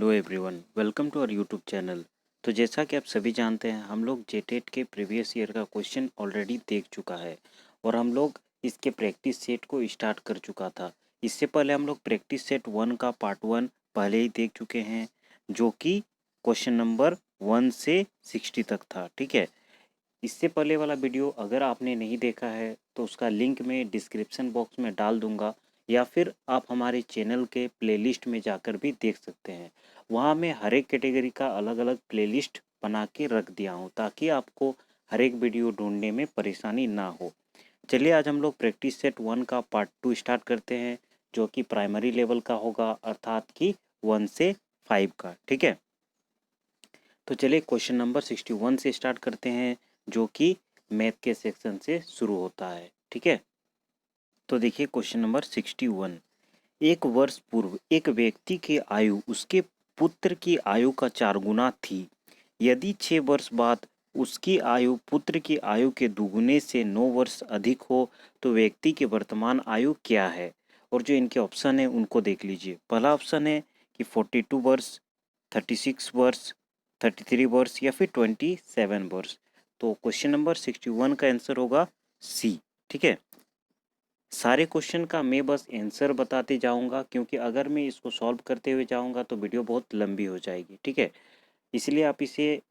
Hello everyone, welcome to our YouTube channel. तो जैसा कि आप सभी जानते हैं, हम लोग जेटेट के प्रीवियस ईयर का क्वेश्चन ऑलरेडी देख चुका है और हम लोग इसके प्रैक्टिस सेट को स्टार्ट कर चुका था। इससे पहले हम लोग प्रैक्टिस सेट 1 का पार्ट 1 पहले ही देख चुके हैं, जो कि क्वेश्चन नंबर 1 से 60 तक था। ठीक है, इससे पहले वाला वीडियो अगर आपने नहीं देखा है तो उसका लिंक मैं डिस्क्रिप्शन बॉक्स में डाल दूंगा, या फिर आप हमारे चैनल के प्लेलिस्ट में जाकर भी देख सकते हैं। वहाँ मैं हर एक कैटेगरी का अलग अलग प्लेलिस्ट बना के रख दिया हूँ, ताकि आपको हर एक वीडियो ढूंढने में परेशानी ना हो। चलिए आज हम लोग प्रैक्टिस सेट 1 का पार्ट 2 स्टार्ट करते हैं, जो कि प्राइमरी लेवल का होगा, अर्थात कि 1 से 5 का। ठीक है, तो चलिए क्वेश्चन नंबर 61 से स्टार्ट करते हैं, जो कि मैथ के सेक्शन से शुरू होता है। ठीक है, तो देखिए क्वेश्चन नंबर 61। एक वर्ष पूर्व एक व्यक्ति की आयु उसके पुत्र की आयु का 4 गुना थी। यदि 6 वर्ष बाद उसकी आयु पुत्र की आयु के दुगुने से 9 वर्ष अधिक हो तो व्यक्ति की वर्तमान आयु क्या है? और जो इनके ऑप्शन है उनको देख लीजिए। पहला ऑप्शन है कि 42 वर्ष, 36 वर्ष, 33 वर्ष या फिर 27 वर्ष। तो क्वेश्चन नंबर 61 का आंसर होगा सी। ठीक है, सारे क्वेश्चन का मैं बस आंसर बताते जाऊंगा, क्योंकि अगर मैं इसको सॉल्व करते हुए जाऊंगा तो वीडियो बहुत लंबी हो जाएगी। ठीक है, इसलिए आप इसे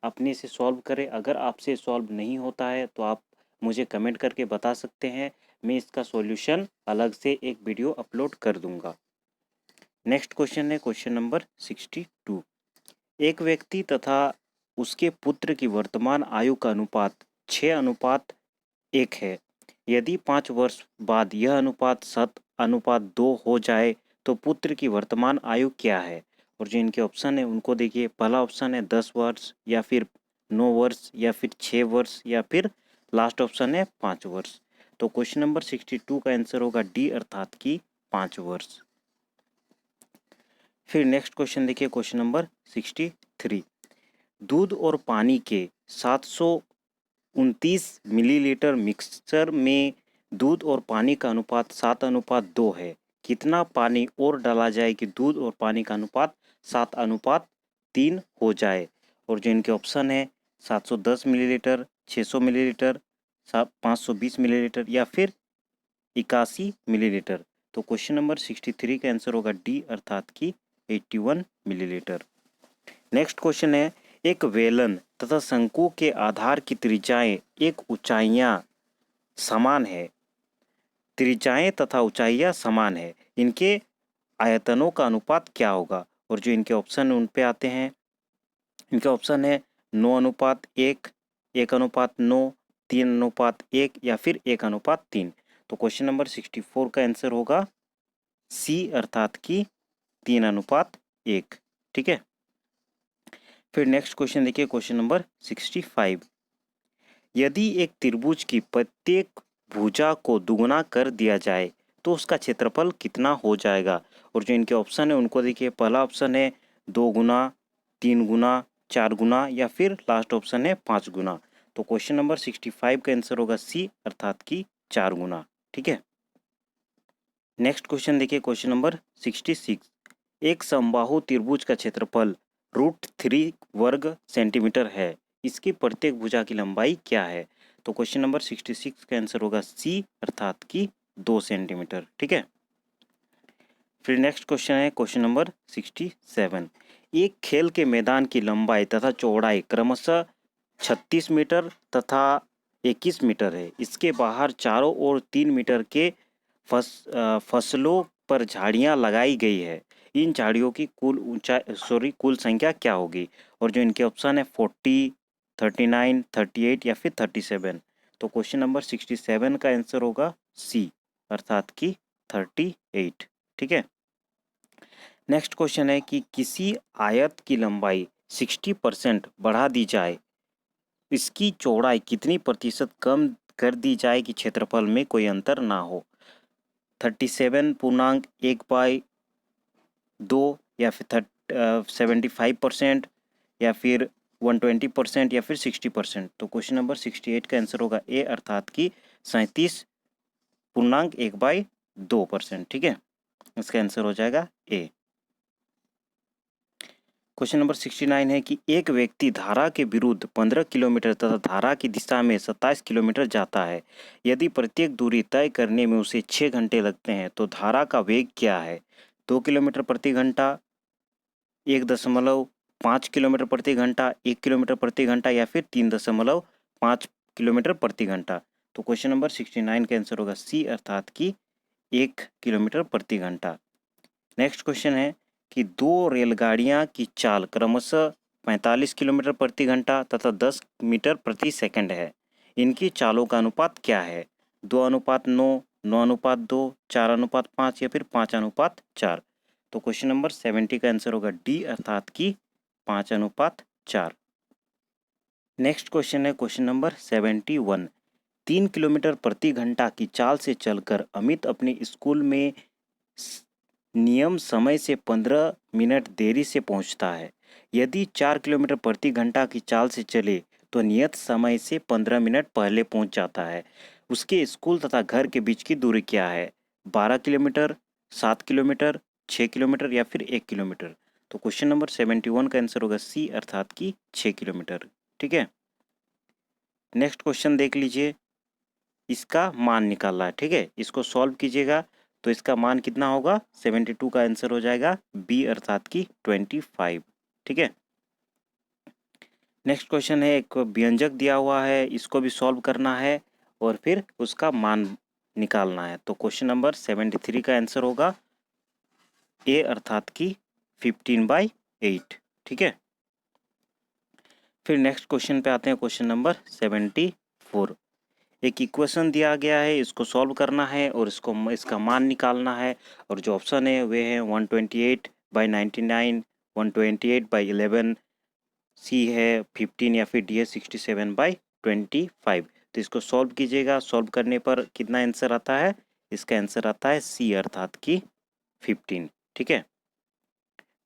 अपने से सॉल्व करें। अगर आपसे सॉल्व नहीं होता है तो आप मुझे कमेंट करके बता सकते हैं, मैं इसका सॉल्यूशन अलग से एक वीडियो अपलोड कर दूंगा। नेक्स्ट क्वेश्चन है क्वेश्चन नंबर 62। एक व्यक्ति तथा उसके पुत्र की वर्तमान आयु का अनुपात 6:1 है। यदि 5 वर्ष बाद यह अनुपात 7:2 हो जाए तो पुत्र की वर्तमान आयु क्या है? और जो इनके ऑप्शन है उनको देखिए। पहला ऑप्शन है 10 वर्ष, या फिर 9 वर्ष, या फिर 6 वर्ष, या फिर लास्ट ऑप्शन है 5 वर्ष। तो क्वेश्चन नंबर 62 का आंसर होगा डी, अर्थात कि 5 वर्ष। फिर नेक्स्ट क्वेश्चन देखिए क्वेश्चन नंबर 63। दूध और पानी के 729 मिलीलीटर मिक्सचर में दूध और पानी का अनुपात 7:2 है। कितना पानी और डाला जाए कि दूध और पानी का अनुपात 7:3 हो जाए? और जो इनके ऑप्शन है 710 मिलीलीटर, 600 मिलीलीटर, 520 मिलीलीटर या फिर 81 मिलीलीटर। तो क्वेश्चन नंबर 63 का आंसर होगा डी, अर्थात कि 81 मिलीलीटर। नेक्स्ट क्वेश्चन है, एक वेलन तथा शंकु के आधार की त्रिज्याएं एक ऊंचाइयां समान है। त्रिज्याएं तथा ऊंचाइयां समान है, इनके आयतनों का अनुपात क्या होगा? और जो इनके ऑप्शन उन पे आते हैं, इनके ऑप्शन है 9:1, 1:9, 3:1 या फिर 1:3। तो क्वेश्चन नंबर 64 का आंसर होगा सी, अर्थात कि 3:1। ठीक है, फिर नेक्स्ट क्वेश्चन देखिए क्वेश्चन नंबर 65। यदि एक त्रिभुज की प्रत्येक भुजा को दुगुना कर दिया जाए तो उसका क्षेत्रफल कितना हो जाएगा? और जो इनके ऑप्शन है उनको देखिए। पहला ऑप्शन है 2 गुना, 3 गुना, 4 गुना या फिर लास्ट ऑप्शन है 5 गुना। तो क्वेश्चन नंबर 65 का आंसर होगा सी, अर्थात कि 4 गुना। ठीक है, नेक्स्ट क्वेश्चन देखिए क्वेश्चन नंबर 66। एक समबाहु त्रिभुज का क्षेत्रफल √3 वर्ग सेंटीमीटर है। इसकी प्रत्येक भुजा की लंबाई क्या है? तो क्वेश्चन नंबर 66 का आंसर होगा सी, अर्थात कि 2 सेंटीमीटर। ठीक है, फिर नेक्स्ट क्वेश्चन है क्वेश्चन नंबर 67। एक खेल के मैदान की लंबाई तथा चौड़ाई क्रमशः 36 मीटर तथा 21 मीटर है। इसके बाहर चारों ओर 3 मीटर के फसलों पर झाड़ियां लगाई गई है। इन झाड़ियों की कुल संख्या क्या होगी? और जो इनके ऑप्शन है 40, 39, 38 या फिर 37। तो क्वेश्चन नंबर 67 का आंसर होगा सी, अर्थात कि 38। ठीक है, नेक्स्ट क्वेश्चन है कि किसी आयत की लंबाई 60% बढ़ा दी जाए, इसकी चौड़ाई कितनी प्रतिशत कम कर दी जाए कि क्षेत्रफल में कोई अंतर ना हो? 37.1/2 या फिर 75% या फिर 120% या फिर 60%। तो क्वेश्चन नंबर 68 का आंसर होगा ए, अर्थात कि 37.1/2%। ठीक है, इसका आंसर हो जाएगा ए। क्वेश्चन नंबर 69 है कि एक व्यक्ति धारा के विरुद्ध 15 किलोमीटर तथा धारा की दिशा में 27 किलोमीटर जाता है। यदि प्रत्येक दूरी तय करने में उसे 6 घंटे लगते हैं तो धारा का वेग क्या है? 2 किलोमीटर प्रति घंटा, 1.5 किलोमीटर प्रति घंटा, 1 किलोमीटर प्रति घंटा या फिर 3.5 किलोमीटर प्रति घंटा। तो क्वेश्चन नंबर 69 का आंसर होगा सी, अर्थात कि 1 किलोमीटर प्रति घंटा। नेक्स्ट क्वेश्चन है कि दो रेलगाड़ियां की चाल क्रमशः 45 किलोमीटर प्रति घंटा तथा 10 मीटर प्रति सेकंड है। इनकी चालों का अनुपात क्या है? 2:9, 9:2, 4:5 या फिर 5:4। तो क्वेश्चन नंबर 70 का आंसर होगा डी, अर्थात कि 5:4। नेक्स्ट क्वेश्चन है क्वेश्चन नंबर 71। 3 किलोमीटर प्रति घंटा की चाल से चलकर अमित अपने स्कूल में नियम समय से 15 मिनट देरी से पहुंचता है। यदि 4 किलोमीटर प्रति घंटा की चाल से चले तो नियत समय से 15 मिनट पहले पहुंच जाता है। उसके स्कूल तथा घर के बीच की दूरी क्या है? 12 किलोमीटर, 7 किलोमीटर, 6 किलोमीटर या फिर 1 किलोमीटर। तो क्वेश्चन नंबर 71 का आंसर होगा सी, अर्थात कि 6 किलोमीटर। ठीक है, नेक्स्ट क्वेश्चन देख लीजिए। इसका मान निकालना है। ठीक है, इसको सॉल्व कीजिएगा तो इसका मान कितना होगा? 72 का आंसर हो जाएगा बी, अर्थात कि 25। ठीक है, नेक्स्ट क्वेश्चन है, एक व्यंजक दिया हुआ है, इसको भी सॉल्व करना है और फिर उसका मान निकालना है। तो क्वेश्चन नंबर 73 का आंसर होगा ए, अर्थात कि 15/8। ठीक है, फिर नेक्स्ट क्वेश्चन पे आते हैं, क्वेश्चन नंबर 74। एक इक्वेशन दिया गया है, इसको सॉल्व करना है और इसका मान निकालना है। और जो ऑप्शन है वे हैं 128/99, 128/11, सी है 15 या फिर डी है 67/25। तो इसको सॉल्व कीजिएगा। सॉल्व करने पर कितना आंसर आता है? इसका आंसर आता है सी, अर्थात कि 15। ठीक है,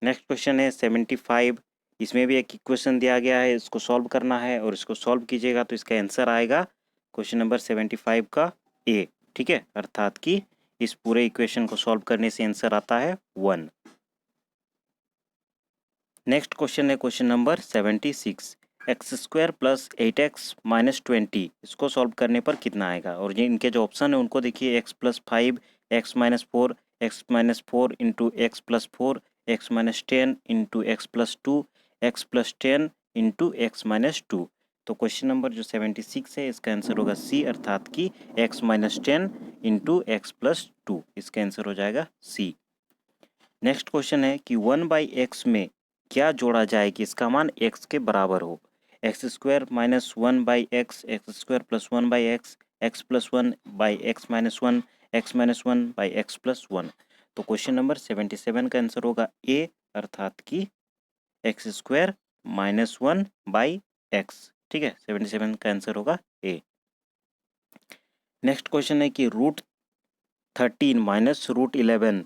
नेक्स्ट क्वेश्चन है 75। इसमें भी एक इक्वेशन दिया गया है, इसको सॉल्व करना है और इसको सॉल्व कीजिएगा तो इसका आंसर आएगा क्वेश्चन नंबर 75 का ए। ठीक है, अर्थात कि इस पूरे इक्वेशन को सॉल्व करने से आंसर आता है 1। नेक्स्ट क्वेश्चन है question number 76। x² plus 8x minus 20, इसको सॉल्व करने पर कितना आएगा? और ये इनके जो ऑप्शन है उनको देखिए, x+5, x-4, x-4 into x+4, x-10 into x+2, x+10 into x-2। तो क्वेश्चन नंबर जो 76 है इसका आंसर होगा सी, अर्थात कि x-10 इंटू x+2, इसका आंसर हो जाएगा सी। नेक्स्ट क्वेश्चन है कि 1/x में क्या जोड़ा जाए कि इसका मान x के बराबर हो? x² minus 1/x, x² plus 1/x, x+1/x-1, x-1/x+1। तो क्वेश्चन नंबर 77 का आंसर होगा ए, अर्थात कि x² माइनस 1/x। ठीक है, 77 का आंसर होगा ए। नेक्स्ट क्वेश्चन है कि √13 माइनस √11,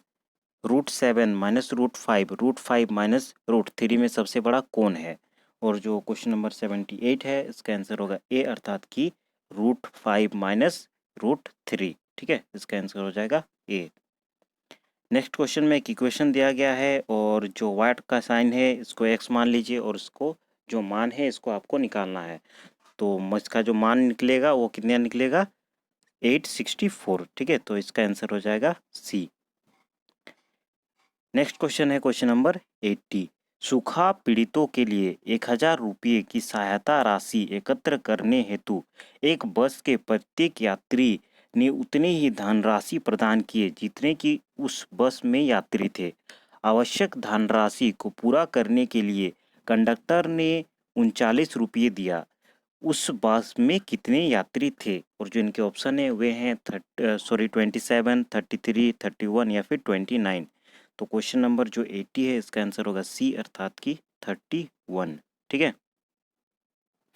√7 माइनस √5, √5 माइनस √3 में सबसे बड़ा कौन है? और जो क्वेश्चन नंबर 78 है इसका आंसर होगा ए, अर्थात कि √5 माइनस √3। ठीक है, इसका आंसर हो जाएगा ए। नेक्स्ट क्वेश्चन में एक इक्वेशन दिया गया है और जो वाट का साइन है इसको एक्स मान लीजिए और इसको जो मान है इसको आपको निकालना है। तो इसका जो मान निकलेगा वो कितना निकलेगा? 864। ठीक है, तो इसका आंसर हो जाएगा सी। नेक्स्ट क्वेश्चन है क्वेश्चन नंबर 80। सूखा पीड़ितों के लिए 1000 रुपये की सहायता राशि एकत्र करने हेतु एक बस के प्रत्येक यात्री ने उतने ही धनराशि प्रदान किए जितने की उस बस में यात्री थे। आवश्यक धनराशि को पूरा करने के लिए कंडक्टर ने 39 रुपये दिया। उस बस में कितने यात्री थे? और जो इनके ऑप्शन है वे हैं 27, 33, 31 या फिर 29। तो क्वेश्चन नंबर जो 80 है इसका आंसर होगा सी, अर्थात कि 31। ठीक है,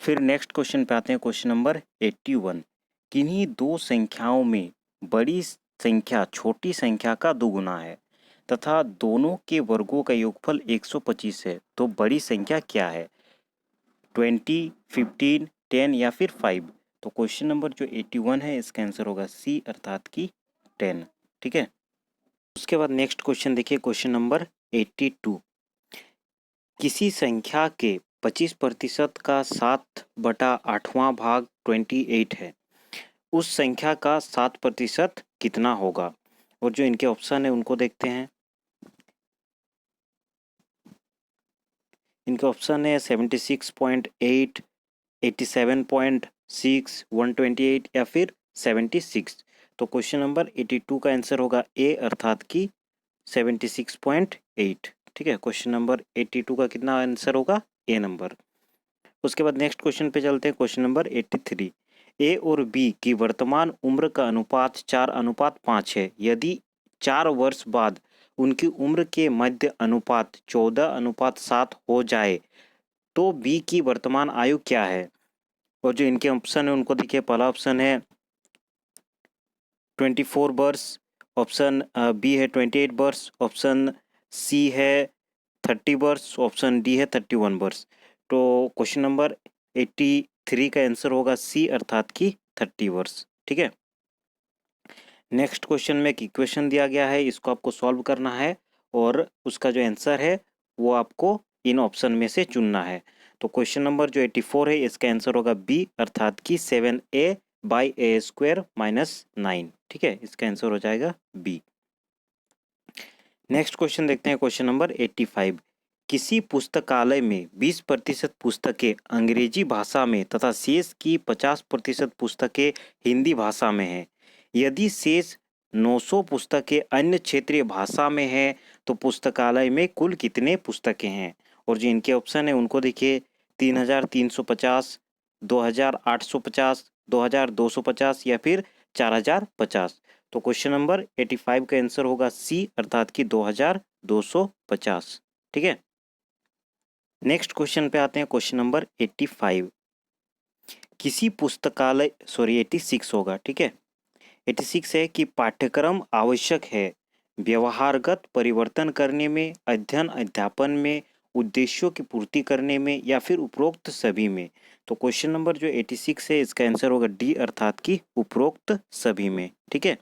फिर नेक्स्ट क्वेश्चन पे आते हैं, क्वेश्चन नंबर 81। किन्हीं दो संख्याओं में बड़ी संख्या छोटी संख्या का दोगुना है तथा दोनों के वर्गों का योगफल 125 है, तो बड़ी संख्या क्या है? 20, 15, 10 या फिर 5। तो क्वेश्चन नंबर जो 81 है इसका आंसर होगा सी, अर्थात कि 10। ठीक है, उसके बाद नेक्स्ट क्वेश्चन देखिए, क्वेश्चन नंबर 82। किसी संख्या के 25% का 7/8वां भाग 28 है, उस संख्या का 7% कितना होगा? और जो इनके ऑप्शन है उनको देखते हैं। इनके ऑप्शन है 76.8, 87.6, 128 या फिर 76। तो क्वेश्चन नंबर 82 का आंसर होगा ए, अर्थात कि 76.8। ठीक है, क्वेश्चन नंबर 82 का कितना आंसर होगा? ए नंबर। उसके बाद नेक्स्ट क्वेश्चन पे चलते हैं, क्वेश्चन नंबर 83। ए और बी की वर्तमान उम्र का अनुपात 4:5 है। यदि 4 वर्ष बाद उनकी उम्र के मध्य अनुपात 14:7 हो जाए तो बी की वर्तमान आयु क्या है? और जो इनके ऑप्शन है उनको देखिए। पहला ऑप्शन है 24 वर्ष, ऑप्शन बी है 28 वर्ष, ऑप्शन सी है 30 वर्ष, ऑप्शन डी है 31 वर्ष। तो क्वेश्चन नंबर 83 का आंसर होगा सी, अर्थात कि 30 वर्ष। ठीक है, नेक्स्ट क्वेश्चन में एक इक्वेशन दिया गया है, इसको आपको सॉल्व करना है और उसका जो आंसर है वो आपको इन ऑप्शन में से चुनना है। तो क्वेश्चन नंबर जो 84 है इसका आंसर होगा बी, अर्थात कि 7a/a² - 9। ठीक है, इसका आंसर हो जाएगा बी। नेक्स्ट क्वेश्चन देखते हैं, क्वेश्चन नंबर 85। किसी पुस्तकालय में 20% पुस्तकें अंग्रेजी भाषा में तथा शेष की 50% पुस्तकें हिंदी भाषा में हैं। यदि शेष 900 पुस्तकें अन्य क्षेत्रीय भाषा में हैं तो पुस्तकालय में कुल कितने पुस्तकें हैं? और जो इनके ऑप्शन है उनको देखिए। 3350, 2850, 2250 या फिर 4050। तो क्वेश्चन नंबर 85 का आंसर होगा सी, अर्थात कि 2250। ठीक है, नेक्स्ट क्वेश्चन पे आते हैं, क्वेश्चन नंबर 85। किसी पुस्तकालय 86 होगा। ठीक है, 86 है कि पाठ्यक्रम आवश्यक है व्यवहारगत परिवर्तन करने में, अध्ययन अध्यापन में, उद्देश्यों की पूर्ति करने में या फिर उपरोक्त सभी में। तो क्वेश्चन नंबर जो 86 है इसका आंसर होगा डी, अर्थात कि उपरोक्त सभी में। ठीक है,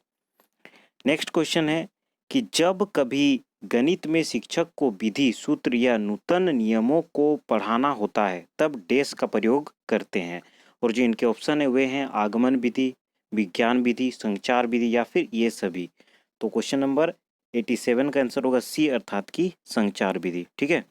नेक्स्ट क्वेश्चन है कि जब कभी गणित में शिक्षक को विधि, सूत्र या नूतन नियमों को पढ़ाना होता है तब डैश का प्रयोग करते हैं। और जो इनके ऑप्शन है वे हैं आगमन विधि, विज्ञान विधि, संचार विधि या फिर ये सभी। तो क्वेश्चन नंबर 87 का आंसर होगा सी, अर्थात कि संचार विधि। ठीक है,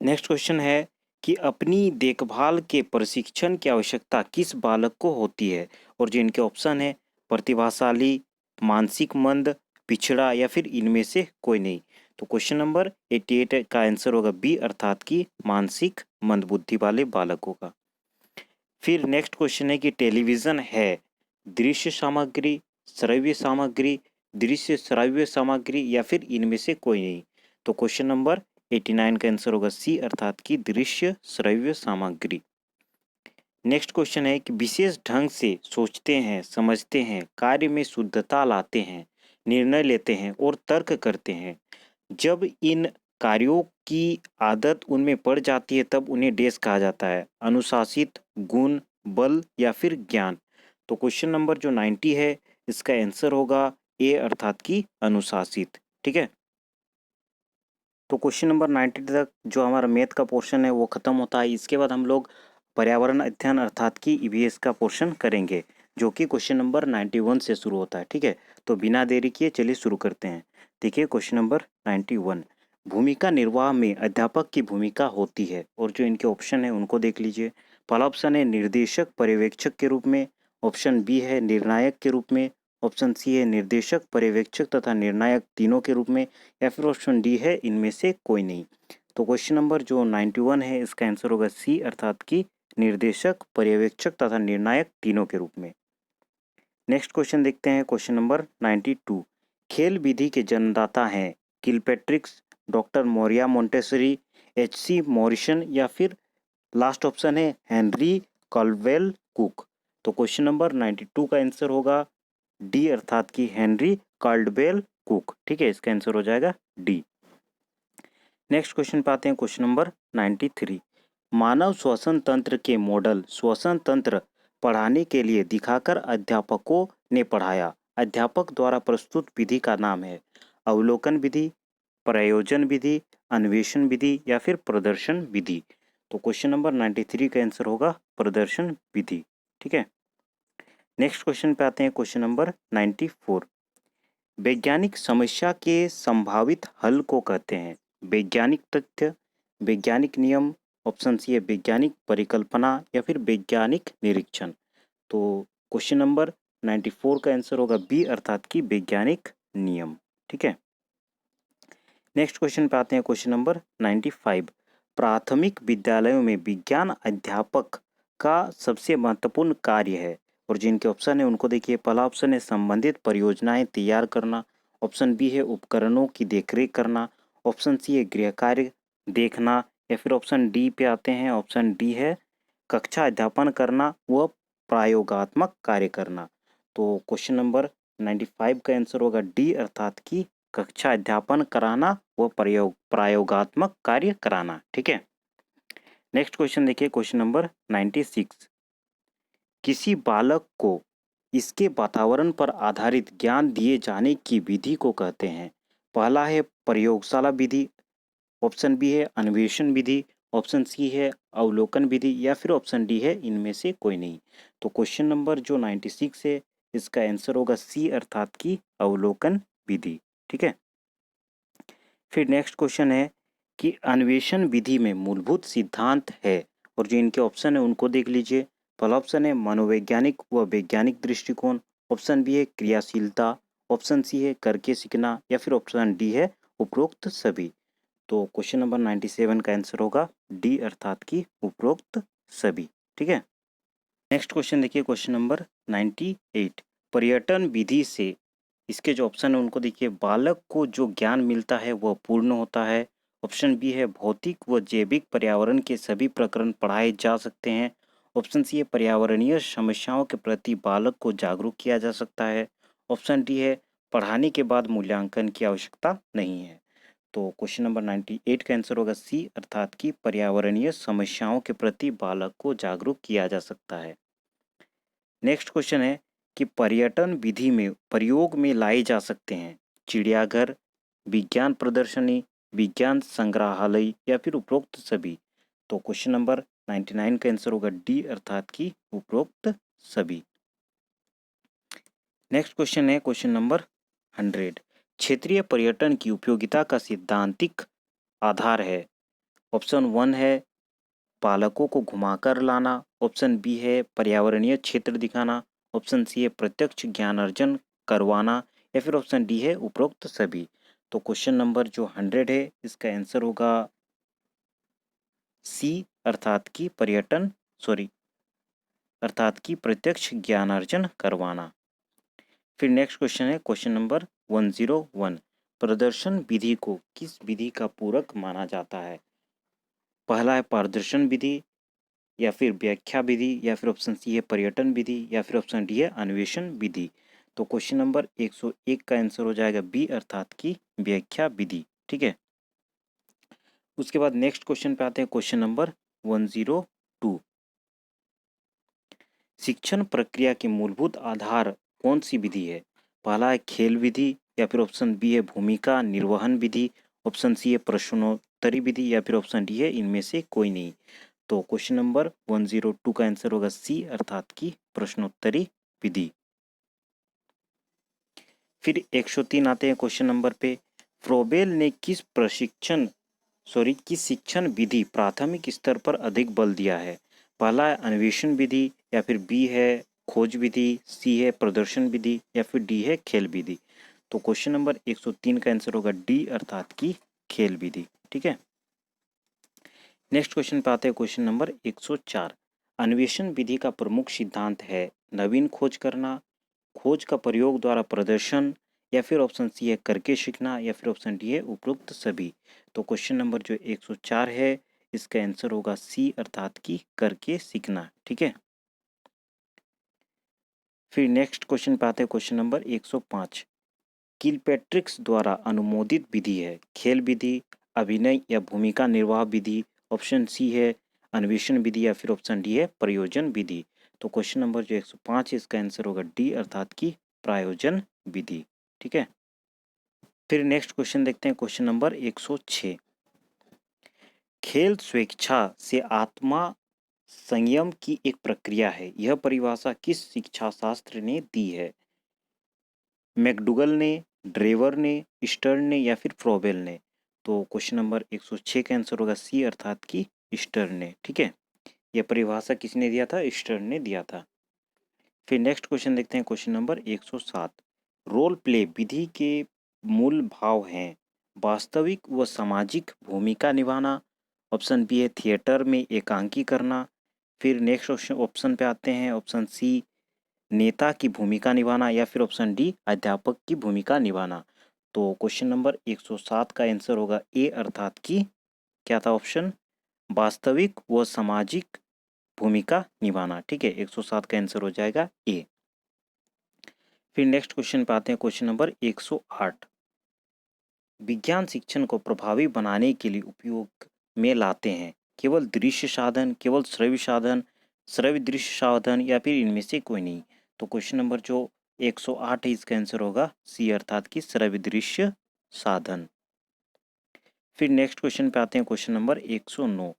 नेक्स्ट क्वेश्चन है कि अपनी देखभाल के प्रशिक्षण की आवश्यकता किस बालक को होती है? और जो इनके ऑप्शन है प्रतिभाशाली, मानसिक मंद, पिछड़ा या फिर इनमें से कोई नहीं। तो क्वेश्चन नंबर 88 का आंसर होगा बी, अर्थात कि मानसिक मंदबुद्धि वाले बालकों का। फिर नेक्स्ट क्वेश्चन है कि टेलीविजन है दृश्य सामग्री, श्रव्य सामग्री, दृश्य श्रव्य सामग्री या फिर इनमें से कोई नहीं। तो क्वेश्चन नंबर 89 का आंसर होगा सी, अर्थात कि दृश्य श्रव्य सामग्री। नेक्स्ट क्वेश्चन है कि विशेष ढंग से सोचते हैं, समझते हैं, कार्य में शुद्धता लाते हैं, निर्णय लेते हैं और तर्क करते हैं। जब इन कार्यों की आदत उनमें पड़ जाती है तब उन्हें डैश कहा जाता है, अनुशासित, गुण, बल या फिर ज्ञान। तो क्वेश्चन नंबर जो 90 है इसका आंसर होगा ए, अर्थात कि अनुशासित। ठीक है, तो क्वेश्चन नंबर 90 तक जो हमारा मैथ का पोर्शन है वो खत्म होता है। इसके बाद हम लोग पर्यावरण अध्ययन अर्थात कि ईवीएस का पोर्शन करेंगे, जो कि क्वेश्चन नंबर 91 से शुरू होता है। ठीक है, तो बिना देरी किए चलिए शुरू करते हैं। देखिए क्वेश्चन नंबर 91, भूमिका निर्वाह में अध्यापक की भूमिका होती है। और जो इनके ऑप्शन है उनको देख लीजिए। पहला ऑप्शन है निर्देशक पर्यवेक्षक के रूप में, ऑप्शन बी है निर्णायक के रूप में, ऑप्शन सी है निर्देशक पर्यवेक्षक तथा निर्णायक तीनों के रूप में, या फिर ऑप्शन डी है इनमें से कोई नहीं। तो क्वेश्चन नंबर जो 91 है इसका आंसर होगा सी, अर्थात कि निर्देशक पर्यवेक्षक तथा निर्णायक तीनों के रूप में। नेक्स्ट क्वेश्चन देखते हैं, क्वेश्चन नंबर 92। खेल विधि के जन्मदाता हैं किलपैट्रिक्स, डॉक्टर मोरिया मोंटेसरी, एच.सी. मॉरिसन या फिर लास्ट ऑप्शन है हेनरी कॉल्डवेल कुक। तो क्वेश्चन नंबर 92 का आंसर होगा डी, अर्थात कि हेनरी कॉल्डवेल कुक। ठीक है, इसका आंसर हो जाएगा डी। नेक्स्ट क्वेश्चन पे आते हैं, क्वेश्चन नंबर 93। मानव श्वसन तंत्र के मॉडल श्वसन तंत्र पढ़ाने के लिए दिखाकर अध्यापकों ने पढ़ाया। अध्यापक द्वारा प्रस्तुत विधि का नाम है अवलोकन विधि, प्रयोजन विधि, अन्वेषण विधि या फिर प्रदर्शन विधि। तो क्वेश्चन नंबर 93 का आंसर होगा प्रदर्शन विधि। ठीक है, नेक्स्ट क्वेश्चन पे आते हैं, क्वेश्चन नंबर 94। वैज्ञानिक समस्या के संभावित हल को कहते हैं वैज्ञानिक तथ्य, वैज्ञानिक नियम, ऑप्शन सी है वैज्ञानिक परिकल्पना या फिर वैज्ञानिक निरीक्षण। तो क्वेश्चन नंबर 94 का आंसर होगा बी अर्थात कि वैज्ञानिक नियम। ठीक है, नेक्स्ट क्वेश्चन पे आते हैं, क्वेश्चन नंबर 95। प्राथमिक विद्यालयों में विज्ञान अध्यापक का सबसे महत्वपूर्ण कार्य है, और जिनके ऑप्शन है उनको देखिए। पहला ऑप्शन है संबंधित परियोजनाएं तैयार करना, ऑप्शन बी है उपकरणों की देखरेख करना, ऑप्शन सी है गृह कार्य देखना, या फिर ऑप्शन डी पे आते हैं, ऑप्शन डी है कक्षा अध्यापन करना व प्रयोगात्मक कार्य करना। तो क्वेश्चन नंबर 95 का आंसर होगा डी अर्थात कि कक्षा अध्यापन कराना व प्रयोगात्मक कार्य कराना। ठीक है, नेक्स्ट क्वेश्चन देखिए, क्वेश्चन नंबर 96। किसी बालक को इसके वातावरण पर आधारित ज्ञान दिए जाने की विधि को कहते हैं। पहला है प्रयोगशाला विधि, ऑप्शन बी है अन्वेषण विधि, ऑप्शन सी है अवलोकन विधि, या फिर ऑप्शन डी है इनमें से कोई नहीं। तो क्वेश्चन नंबर जो 96 है इसका आंसर होगा सी अर्थात कि अवलोकन विधि। ठीक है, फिर नेक्स्ट क्वेश्चन है कि अन्वेषण विधि में मूलभूत सिद्धांत है, और जो इनके ऑप्शन है उनको देख लीजिए। पहला ऑप्शन है मनोवैज्ञानिक व वैज्ञानिक दृष्टिकोण, ऑप्शन बी है क्रियाशीलता, ऑप्शन सी है करके सीखना, या फिर ऑप्शन डी है उपरोक्त सभी। तो क्वेश्चन नंबर 97 का आंसर होगा डी अर्थात कि उपरोक्त सभी। ठीक है, नेक्स्ट क्वेश्चन देखिए, क्वेश्चन नंबर 98। पर्यटन विधि से इसके जो ऑप्शन है उनको देखिए। बालक को जो ज्ञान मिलता है वह पूर्ण होता है, ऑप्शन बी है भौतिक व जैविक पर्यावरण के सभी प्रकरण पढ़ाए जा सकते हैं, ऑप्शन सी है पर्यावरणीय समस्याओं के प्रति बालक को जागरूक किया जा सकता है, ऑप्शन डी है पढ़ाने के बाद मूल्यांकन की आवश्यकता नहीं है। तो क्वेश्चन नंबर 98 का आंसर होगा सी अर्थात कि पर्यावरणीय समस्याओं के प्रति बालक को जागरूक किया जा सकता है। नेक्स्ट क्वेश्चन है कि पर्यटन विधि में प्रयोग में लाए जा सकते हैं चिड़ियाघर, विज्ञान प्रदर्शनी, विज्ञान संग्रहालय, या फिर उपरोक्त सभी। तो क्वेश्चन नंबर 99 का आंसर होगा डी अर्थात कि उपरोक्त सभी। नेक्स्ट क्वेश्चन है क्वेश्चन नंबर 100। क्षेत्रीय पर्यटन की उपयोगिता का सिद्धांतिक आधार है। ऑप्शन 1 है पालकों को घुमाकर लाना, ऑप्शन बी है पर्यावरणीय क्षेत्र दिखाना, ऑप्शन सी है प्रत्यक्ष ज्ञान अर्जन करवाना, या फिर ऑप्शन डी है उपरोक्त सभी। तो क्वेश्चन नंबर जो 100 है इसका आंसर होगा सी अर्थात की पर्यटन अर्थात की प्रत्यक्ष ज्ञानार्जन करवाना। फिर नेक्स्ट क्वेश्चन है क्वेश्चन नंबर 101। प्रदर्शन विधि को किस विधि का पूरक माना जाता है। पहला है प्रदर्शन विधि, या फिर व्याख्या विधि, या फिर ऑप्शन सी है पर्यटन विधि, या फिर ऑप्शन डी है अन्वेषण विधि। तो क्वेश्चन नंबर 101 का आंसर हो जाएगा बी अर्थात की व्याख्या विधि। ठीक है, उसके बाद नेक्स्ट क्वेश्चन पे आते हैं, क्वेश्चन नंबर 102। शिक्षण प्रक्रिया के मूलभूत आधार कौन सी विधि है। पहला है खेल विधि, या फिर ऑप्शन बी है भूमिका निर्वहन विधि, ऑप्शन सी है प्रश्नोत्तरी विधि, या फिर ऑप्शन डी है इनमें से कोई नहीं। तो क्वेश्चन नंबर 102 का आंसर होगा सी अर्थात की प्रश्नोत्तरी विधि। फिर 103 आते हैं क्वेश्चन नंबर पे। फ्रोबेल ने किस शिक्षण विधि प्राथमिक स्तर पर अधिक बल दिया है। पहला है अन्वेषण विधि, या फिर बी है खोज विधि, सी है प्रदर्शन विधि, या फिर डी है खेल विधि। तो क्वेश्चन नंबर 103 का आंसर होगा डी अर्थात की खेल विधि। ठीक है, नेक्स्ट क्वेश्चन पे आते हैं, क्वेश्चन नंबर 104। अन्वेषण विधि का प्रमुख सिद्धांत है नवीन खोज करना, खोज का प्रयोग द्वारा प्रदर्शन, या फिर ऑप्शन सी है करके सीखना, या फिर ऑप्शन डी है उपरोक्त सभी। तो क्वेश्चन नंबर जो 104 है इसका आंसर होगा सी अर्थात की करके सीखना। ठीक है, फिर नेक्स्ट क्वेश्चन पे आते हैं, क्वेश्चन नंबर 105। किलपैट्रिक्स द्वारा अनुमोदित विधि है खेल विधि, अभिनय या भूमिका निर्वाह विधि, ऑप्शन सी है अन्वेषण विधि, या फिर ऑप्शन डी है प्रयोजन विधि। तो क्वेश्चन नंबर जो 105 है इसका आंसर होगा डी अर्थात की प्रयोजन विधि। ठीक है, फिर नेक्स्ट क्वेश्चन देखते हैं, क्वेश्चन नंबर 106। खेल स्वेच्छा से आत्मा संयम की एक प्रक्रिया है। यह परिभाषा किस शिक्षा शास्त्र ने दी है? मैकडुगल ने, ड्रेवर ने, स्टर्न ने या फिर फ्रोबेल ने? तो क्वेश्चन नंबर 106 का आंसर होगा सी अर्थात कि स्टर्न ने। ठीक है, यह परिभाषा किसने दिया था? स्टर्न ने दिया था। फिर नेक्स्ट क्वेश्चन देखते हैं, क्वेश्चन नंबर 107। रोल प्ले विधि के मूल भाव हैं वास्तविक व सामाजिक भूमिका निभाना, ऑप्शन बी है थिएटर में एकांकी करना, फिर नेक्स्ट ऑप्शन पे आते हैं, ऑप्शन सी नेता की भूमिका निभाना या फिर ऑप्शन डी अध्यापक की भूमिका निभाना। तो क्वेश्चन नंबर 107 का आंसर होगा ए अर्थात कि क्या था ऑप्शन? वास्तविक व सामाजिक भूमिका निभाना। ठीक है, 107 का आंसर हो जाएगा ए। फिर नेक्स्ट क्वेश्चन पे आते हैं, क्वेश्चन नंबर 108। विज्ञान शिक्षण को प्रभावी बनाने के लिए उपयोग में लाते हैं केवल दृश्य साधन, केवल श्रव्य साधन, श्रव्य दृश्य साधन या फिर इनमें से कोई नहीं? तो क्वेश्चन नंबर जो 108 है इसका आंसर होगा सी अर्थात कि श्रव्य दृश्य साधन। फिर नेक्स्ट क्वेश्चन पे आते हैं, क्वेश्चन नंबर 109।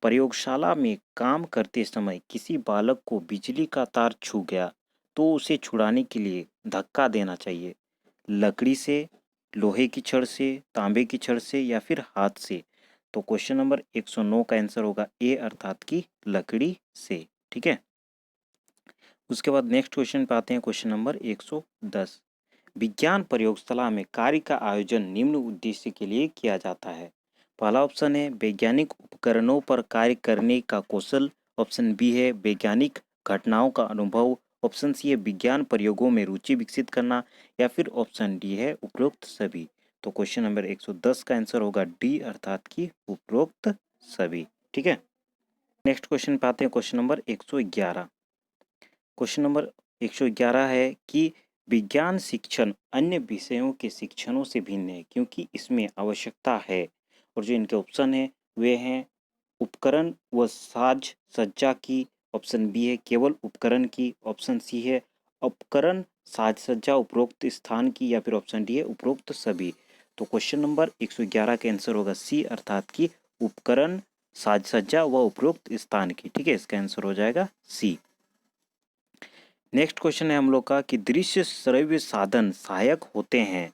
प्रयोगशाला में काम करते समय किसी बालक को बिजली का तार छू गया तो उसे छुड़ाने के लिए धक्का देना चाहिए, लकड़ी से, लोहे की छड़ से, तांबे की छड़ से या फिर हाथ से? तो क्वेश्चन नंबर 109 का आंसर होगा ए अर्थात कि लकड़ी से। ठीक है, उसके बाद नेक्स्ट क्वेश्चन पे आते हैं, क्वेश्चन नंबर 110। विज्ञान प्रयोगशाला में कार्य का आयोजन निम्न उद्देश्य के लिए किया जाता है। पहला ऑप्शन है वैज्ञानिक उपकरणों पर कार्य करने का कौशल, ऑप्शन बी है वैज्ञानिक घटनाओं का अनुभव, ऑप्शन सी है विज्ञान प्रयोगों में रुचि विकसित करना या फिर ऑप्शन डी है उपरोक्त सभी। तो क्वेश्चन नंबर 110 का आंसर होगा डी अर्थात कि उपरोक्त सभी। ठीक है, नेक्स्ट क्वेश्चन पे आते हैं, क्वेश्चन नंबर 111। क्वेश्चन नंबर 111 है कि विज्ञान शिक्षण अन्य विषयों के शिक्षणों से भिन्न है क्योंकि इसमें आवश्यकता है। और जो इनके ऑप्शन है वे हैं उपकरण व साज सज्जा की, ऑप्शन बी है केवल उपकरण की, ऑप्शन सी है उपकरण साज सज्जा उपरोक्त स्थान की या फिर ऑप्शन डी है उपरोक्त सभी। तो क्वेश्चन नंबर 111 का आंसर होगा सी अर्थात कि उपकरण साज सज्जा व उपरोक्त स्थान की। ठीक है, इसका आंसर हो जाएगा सी। नेक्स्ट क्वेश्चन है हम लोग का कि दृश्य श्रव्य साधन सहायक होते हैं।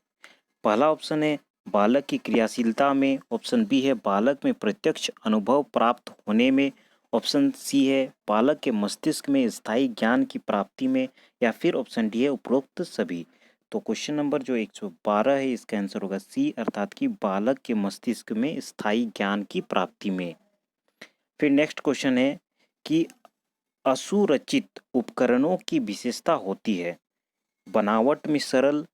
पहला ऑप्शन है बालक की क्रियाशीलता में, ऑप्शन बी है बालक में प्रत्यक्ष अनुभव प्राप्त होने में, ऑप्शन सी है बालक के मस्तिष्क में स्थायी ज्ञान की प्राप्ति में या फिर ऑप्शन डी है उपरोक्त सभी। तो क्वेश्चन नंबर जो 112 है इसका आंसर होगा सी अर्थात कि बालक के मस्तिष्क में स्थायी ज्ञान की प्राप्ति में। फिर नेक्स्ट क्वेश्चन है कि असुरचित उपकरणों की विशेषता होती है बनावट में सरल,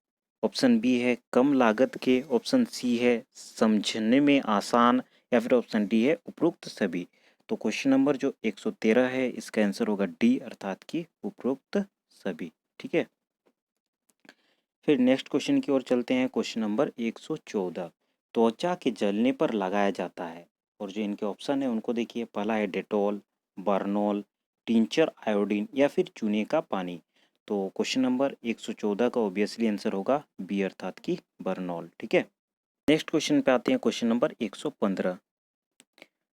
ऑप्शन बी है कम लागत के, ऑप्शन सी है समझने में आसान या फिर ऑप्शन डी है उपरोक्त सभी। तो क्वेश्चन नंबर जो 113 है इसका आंसर होगा डी अर्थात कि उपरोक्त सभी। ठीक है, फिर नेक्स्ट क्वेश्चन की ओर चलते हैं, क्वेश्चन नंबर 114। त्वचा के जलने पर लगाया जाता है और जो इनके ऑप्शन है उनको देखिए, पहला है डेटॉल, बर्नॉल, टिंचर आयोडीन या फिर चूने का पानी। तो क्वेश्चन नंबर 114 का ऑब्वियसली आंसर होगा बी अर्थात की बर्नॉल। ठीक है, नेक्स्ट क्वेश्चन पे आते हैं, क्वेश्चन नंबर 115।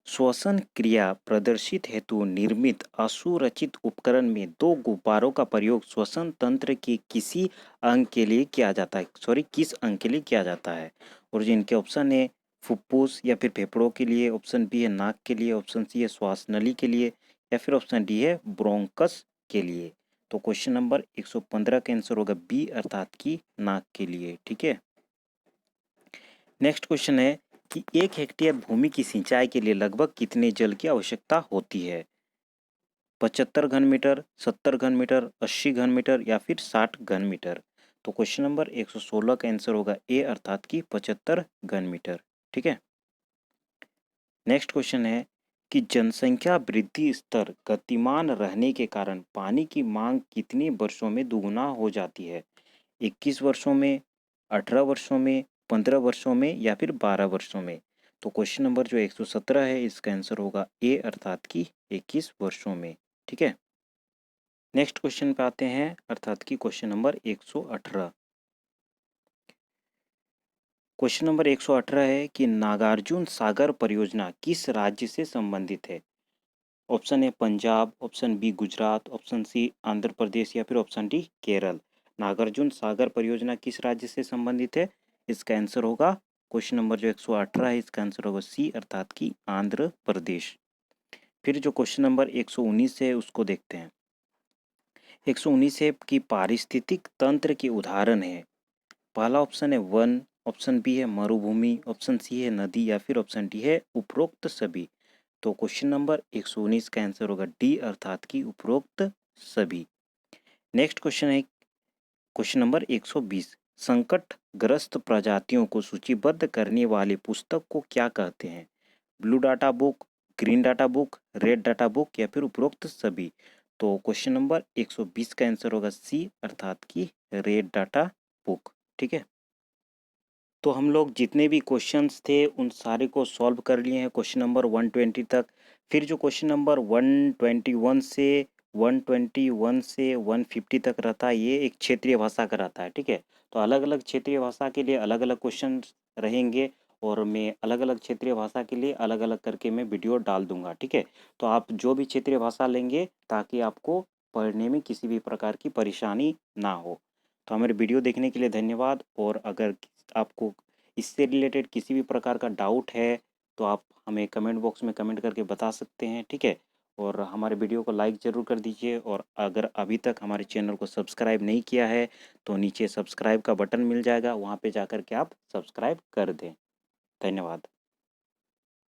श्वसन क्रिया प्रदर्शित हेतु निर्मित असुरचित उपकरण में दो गुब्बारों का प्रयोग श्वसन तंत्र के किसी अंग के लिए किया जाता है, किस अंग के लिए किया जाता है? और जो इनके ऑप्शन है फुफ्फुस या फिर फेफड़ों के लिए, ऑप्शन बी है नाक के लिए, ऑप्शन सी है श्वास नली के लिए या फिर ऑप्शन डी है ब्रोंकस के लिए। तो क्वेश्चन नंबर 115 का आंसर होगा बी अर्थात की नाक के लिए। ठीक है, नेक्स्ट क्वेश्चन है कि 1 हेक्टेयर भूमि की सिंचाई के लिए लगभग कितने जल की आवश्यकता होती है? 75 घन मीटर, 70 घन मीटर, 80 घन मीटर या फिर 60 घन मीटर? तो क्वेश्चन नंबर 116 का आंसर होगा ए अर्थात की 75 घन मीटर। ठीक है, नेक्स्ट क्वेश्चन है कि जनसंख्या वृद्धि स्तर गतिमान रहने के कारण पानी की मांग कितने वर्षों में दुगुना हो जाती है? 21 वर्षों में, 18 वर्षों में, 15 वर्षों में या फिर 12 वर्षों में? तो क्वेश्चन नंबर जो 117 है इसका आंसर होगा ए अर्थात कि 21 वर्षों में। ठीक है, नेक्स्ट क्वेश्चन पे आते हैं अर्थात कि क्वेश्चन नंबर 118। क्वेश्चन नंबर 118 है कि नागार्जुन सागर परियोजना किस राज्य से संबंधित है? Option A Punjab, option B Gujarat, option C Andhra Pradesh या फिर ऑप्शन डी केरल। नागार्जुन सागर परियोजना किस राज्य से संबंधित है? इसका आंसर होगा क्वेश्चन नंबर जो 118 है, इसका आंसर होगा सी अर्थात कि आंध्र प्रदेश। फिर जो क्वेश्चन नंबर 119 है उसको देखते हैं। 119 है कि पारिस्थितिक तंत्र के उदाहरण है। पहला ऑप्शन है वन, ऑप्शन बी है मरुभूमि, ऑप्शन सी है नदी या फिर ऑप्शन डी है उपरोक्त सभी। तो क्वेश्चन नंबर 119 का आंसर होगा डी अर्थात कि उपरोक्त सभी। नेक्स्ट क्वेश्चन है क्वेश्चन नंबर 120, संकटग्रस्त प्रजातियों को सूचीबद्ध करने वाले पुस्तक को क्या कहते हैं? Blue data book, green data book, red data book या फिर उपरोक्त सभी। तो क्वेश्चन नंबर 120 का आंसर होगा सी अर्थात कि रेड डाटा बुक। ठीक है, तो हम लोग जितने भी क्वेश्चंस थे उन सारे को सॉल्व कर लिए हैं क्वेश्चन नंबर 120 तक। फिर जो क्वेश्चन नंबर 121 से 150 तक रहता है, ये एक क्षेत्रीय भाषा का रहता है। ठीक है, तो अलग अलग क्षेत्रीय भाषा के लिए अलग अलग क्वेश्चन रहेंगे और मैं अलग अलग क्षेत्रीय भाषा के लिए अलग अलग करके मैं वीडियो डाल दूंगा। ठीक है, तो आप जो भी क्षेत्रीय भाषा लेंगे ताकि आपको पढ़ने में किसी भी प्रकार की परेशानी ना हो। तो हमारे वीडियो देखने के लिए धन्यवाद। और अगर आपको इससे रिलेटेड किसी भी प्रकार का डाउट है तो आप हमें कमेंट बॉक्स में कमेंट करके बता सकते हैं। ठीक है, और हमारे वीडियो को लाइक ज़रूर कर दीजिए। और अगर अभी तक हमारे चैनल को सब्सक्राइब नहीं किया है तो नीचे सब्सक्राइब का बटन मिल जाएगा, वहाँ पे जाकर के आप सब्सक्राइब कर दें। धन्यवाद।